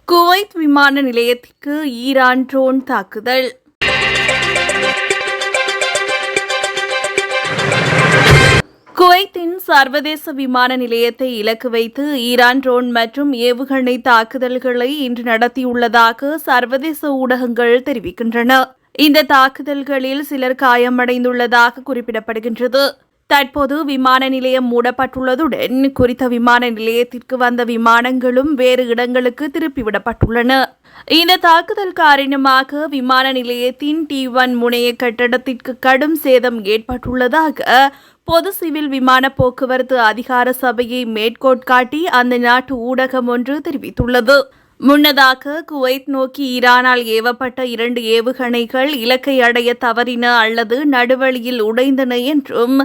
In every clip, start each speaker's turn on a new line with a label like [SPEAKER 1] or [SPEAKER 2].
[SPEAKER 1] Kuwait விமான நிலையத்திற்கு Iran drone தாக்குதல். குவைத்தின் சர்வதேச விமான நிலையத்தை இலக்கு வைத்து ஈரான் ட்ரோன் மற்றும் ஏவுகணை தாக்குதல்களை இன்று நடத்தியுள்ளதாக சர்வதேச ஊடகங்கள் தெரிவிக்கின்றன. இந்த தாக்குதல்களில் சிலர் காயமடைந்துள்ளதாக குறிப்பிடப்படுகின்றது. தற்போது விமான நிலையம் மூடப்பட்டுள்ளதுடன் குறித்த விமான நிலையத்திற்கு வந்த விமானங்களும் வேறு இடங்களுக்கு திருப்பிவிடப்பட்டுள்ளன. இந்த தாக்குதல் காரணமாக விமான நிலையத்தின் T1 முனைய கட்டடத்திற்கு கடும் சேதம் ஏற்பட்டுள்ளதாக பொது சிவில் விமான போக்குவரத்து அதிகார சபையை மேற்கோட்காட்டி அந்த நாட்டு ஊடகம் ஒன்று தெரிவித்துள்ளது. முன்னதாக குவைத் நோக்கி ஈரானால் ஏவப்பட்ட 2 ஏவுகணைகள் இலக்கை அடைய தவறின அல்லது நடுவழியில் உடைந்தன என்றும்,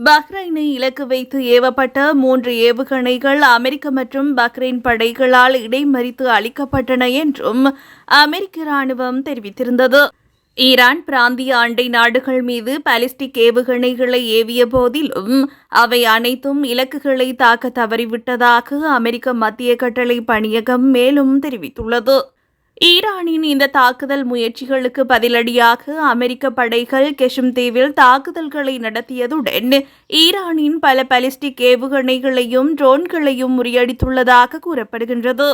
[SPEAKER 1] பஹ்ரைனை இலக்கு வைத்து ஏவப்பட்ட 3 ஏவுகணைகள் அமெரிக்க மற்றும் பஹ்ரைன் படைகளால் இடைமறித்து அளிக்கப்பட்டன என்றும் அமெரிக்க ராணுவம் தெரிவித்திருந்தது. ஈரான் பிராந்திய அண்டை நாடுகள் மீது பாலிஸ்டிக் ஏவுகணைகளை ஏவிய போதிலும் அவை அனைத்தும் இலக்குகளை தாக்க தவறிவிட்டதாக அமெரிக்க மத்திய கட்டளை பணியகம் மேலும் தெரிவித்துள்ளது. ஈரானின் இந்த தாக்குதல் முயற்சிகளுக்கு பதிலடியாக அமெரிக்க படைகள் கெஷம் தீவில் தாக்குதல்களை நடத்தியதுடன் ஈரானின் பல பாலிஸ்டிக் ஏவுகணைகளையும் ட்ரோன்களையும் முறியடித்துள்ளதாக கூறப்படுகின்றது.